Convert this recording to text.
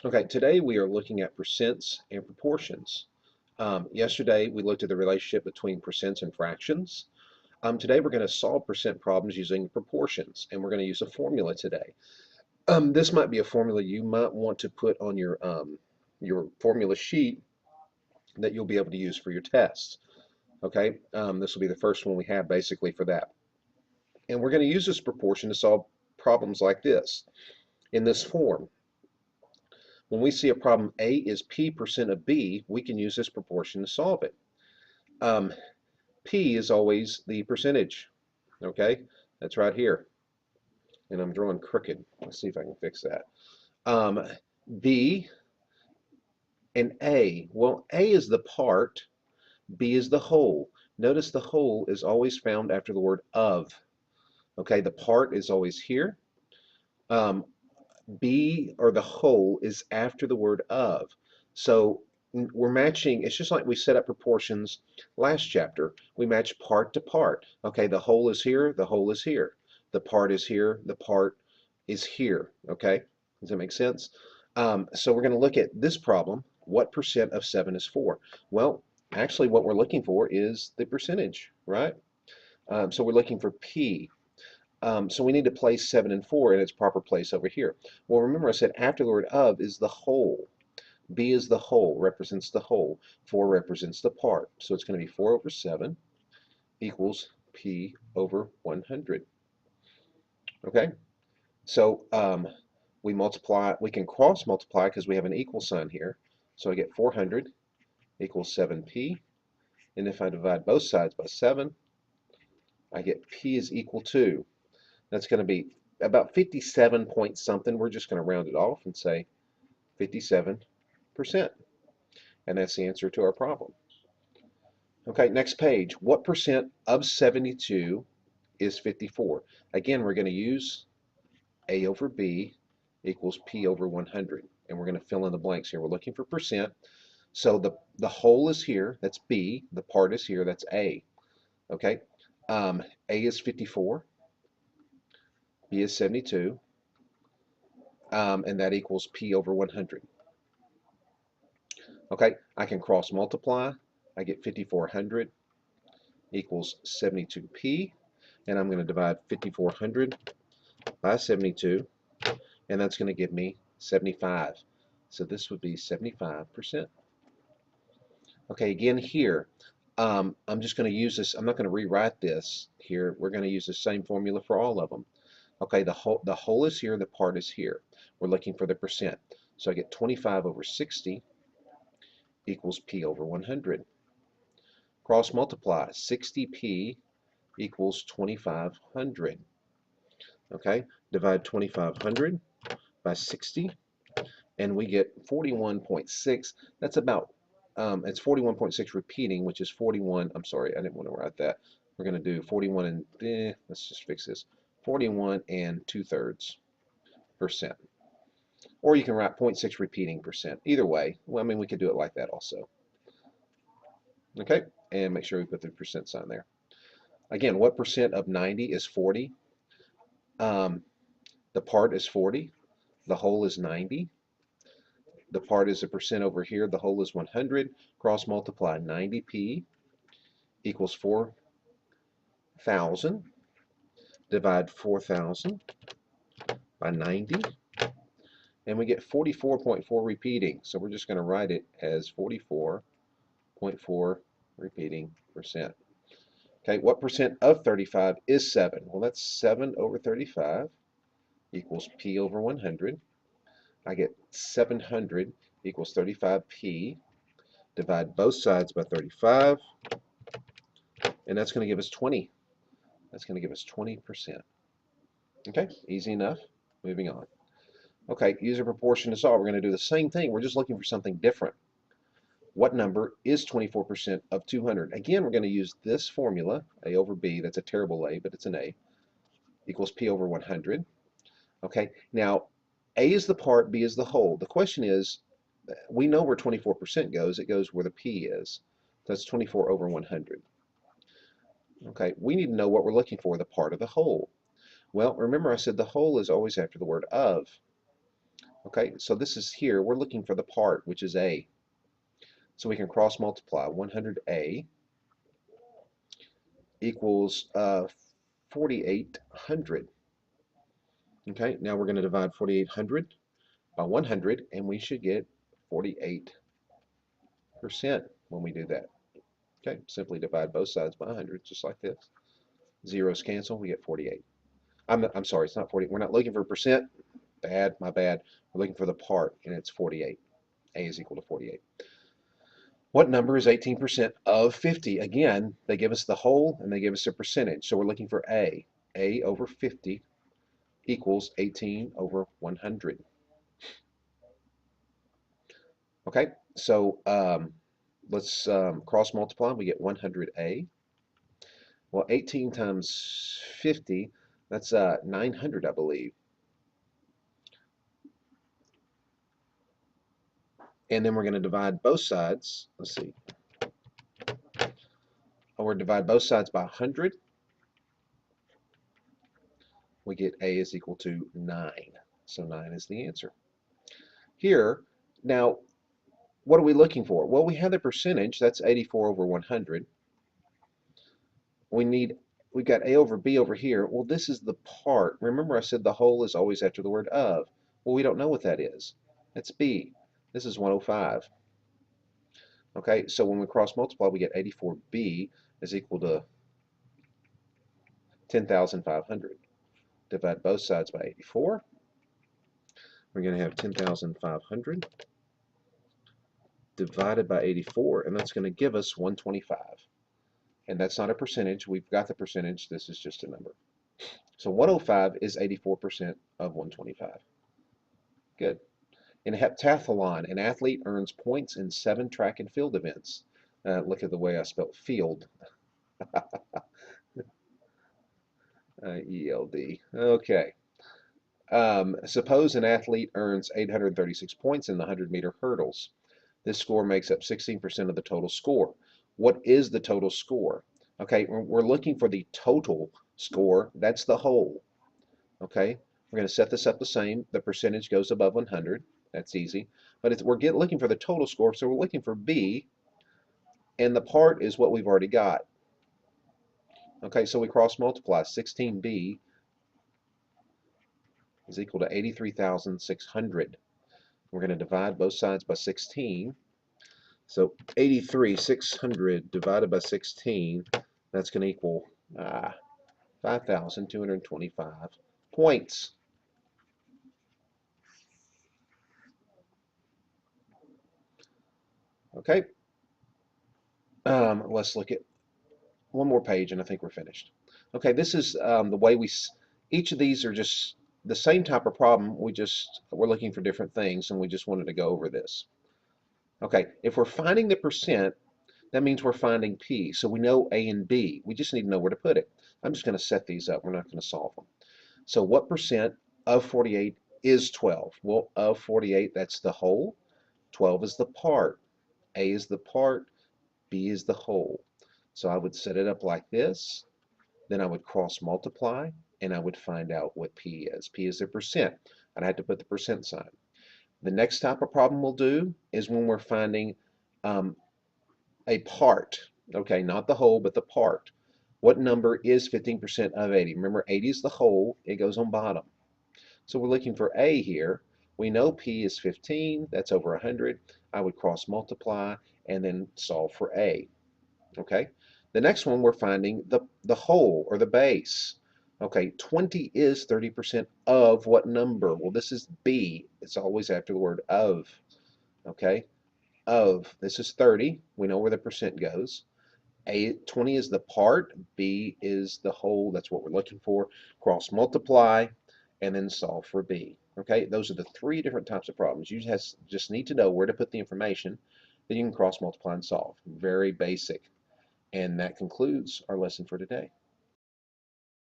Okay, today we are looking at percents and proportions. Yesterday we looked at the relationship between percents and fractions. Today we're going to solve percent problems using proportions, and we're going to use a formula today. This might be a formula you might want to put on your formula sheet that you'll be able to use for your tests. Okay, this will be the first one we have basically for that. And we're going to use this proportion to solve problems like this in this form. When we see a problem A is P% of B, we can use this proportion to solve it. Um, P is always the percentage, okay? That's right here. And I'm drawing crooked. Let's see if I can fix that. Um, B and A. Well, A is the part, B is the whole. Notice the whole is always found after the word of. Okay, the part is always here. Um, B or the whole is after the word of. So we're matching, it's just like we set up proportions last chapter. We match part to part. Okay, the whole is here, the whole is here. The part is here, the part is here. Okay, does that make sense? So we're going to look at this problem. What percent of 7 is 4? Well, actually what we're looking for is the percentage, right? So we're looking for P. So we need to place 7 and 4 in its proper place over here. Well, remember I said after the word of is the whole. B is the whole, represents the whole. 4 represents the part. So it's going to be 4 over 7 equals P over 100. Okay? So we multiply, we can cross multiply because we have an equal sign here. So I get 400 equals 7P. And if I divide both sides by 7, I get P is equal to, that's going to be about 57 point something. We're just going to round it off and say 57%. And that's the answer to our problem. Okay, next page. What percent of 72 is 54? Again, we're going to use A over B equals P over 100. And we're going to fill in the blanks here. We're looking for percent. So the whole is here. That's B. The part is here. That's A. Okay. A is 54. B is 72. And that equals P over 100. Okay, I can cross multiply. I get 5400 equals 72P. And I'm going to divide 5400 by 72. And that's going to give me 75. So this would be 75%. Okay, again here, I'm just going to use this. I'm not going to rewrite this here. We're going to use the same formula for all of them. Okay, the whole is here, the part is here. We're looking for the percent. So I get 25 over 60 equals P over 100. Cross multiply, 60P equals 2500. Okay, divide 2500 by 60, and we get 41.6. That's about, it's 41.6 repeating, which is 41, I'm sorry, I didn't want to write that. We're going to do 41 and, let's just fix this, 41 and 2/3%. Or you can write 0.6 repeating percent. Either way, well, I mean, we could do it like that also. Okay, and make sure we put the percent sign there. Again, what percent of 90 is 40? The part is 40. The whole is 90. The part is a percent over here. The whole is 100. Cross multiply 90P equals 4,000. Divide 4,000 by 90. And we get 44.4 repeating. So we're just going to write it as 44.4 repeating percent. Okay, what percent of 35 is 7? Well, that's 7 over 35 equals P over 100. I get 700 equals 35P. Divide both sides by 35. And that's going to give us 20. That's going to give us 20%. Okay, easy enough. Moving on. Okay, use a proportion to solve. We're going to do the same thing. We're just looking for something different. What number is 24% of 200? Again, we're going to use this formula, A over B. That's a terrible A, but it's an A. Equals P over 100. Okay, now A is the part, B is the whole. The question is, we know where 24% goes. It goes where the P is. That's 24 over 100. Okay, we need to know what we're looking for, the part of the whole. Well, remember I said the whole is always after the word of. Okay, so this is here, we're looking for the part, which is A. So we can cross multiply. 100A equals 4,800. Okay, now we're going to divide 4,800 by 100, and we should get 48% when we do that. Okay, simply divide both sides by 100, just like this. Zeros cancel, we get 48. I'm sorry, it's not 40. We're not looking for percent. Bad, my bad. We're looking for the part, and it's 48. A is equal to 48. What number is 18% of 50? Again, they give us the whole, and they give us a percentage. So we're looking for A. A over 50 equals 18 over 100. Okay, so let's cross multiply. We get 100A. Well, 18 times 50, that's 900, I believe. And then we're going to divide both sides. Let's see. We're going to divide both sides by 100. We get A is equal to 9. So 9 is the answer. Here, now, what are we looking for? Well, we have the percentage. That's 84 over 100. We've got A over B over here. Well, this is the part. Remember I said the whole is always after the word of. Well, we don't know what that is. That's B. This is 105. Okay, so when we cross multiply, we get 84B is equal to 10,500. Divide both sides by 84. We're going to have 10,500 divided by 84, and that's going to give us 125. And that's not a percentage. We've got the percentage. This is just a number. So 105 is 84% of 125. Good. In heptathlon, an athlete earns points in 7 track and field events. Look at the way I spelled field. ELD. Okay. Suppose an athlete earns 836 points in the 100-meter hurdles. This score makes up 16% of the total score. What is the total score? Okay, we're looking for the total score. That's the whole. Okay, we're going to set this up the same. The percentage goes above 100. That's easy. But we're looking for the total score, so we're looking for B, and the part is what we've already got. Okay, so we cross multiply. 16B is equal to 83,600. We're going to divide both sides by 16. So 83,600 divided by 16, that's going to equal 5,225 points. Okay, let's look at one more page and I think we're finished. Okay, this is the way each of these are just the same type of problem. We're looking for different things and we just wanted to go over this. Okay, if we're finding the percent, that means we're finding P. So we know A and B. We just need to know where to put it. I'm just going to set these up. We're not going to solve them. So what percent of 48 is 12? Well, of 48, that's the whole. 12 is the part. A is the part. B is the whole. So I would set it up like this. Then I would cross multiply, and I would find out what P is. P is the percent. I'd have to put the percent sign. The next type of problem we'll do is when we're finding a part. Okay, not the whole, but the part. What number is 15% of 80? Remember, 80 is the whole. It goes on bottom. So we're looking for A here. We know P is 15. That's over 100. I would cross multiply and then solve for A. Okay. The next one we're finding the whole or the base. Okay, 20 is 30% of what number? Well, this is B. It's always after the word of. Okay, of. This is 30. We know where the percent goes. 20 is the part. B is the whole. That's what we're looking for. Cross multiply and then solve for B. Okay, those are the 3 different types of problems. You just need to know where to put the information. Then you can cross multiply and solve. Very basic. And that concludes our lesson for today.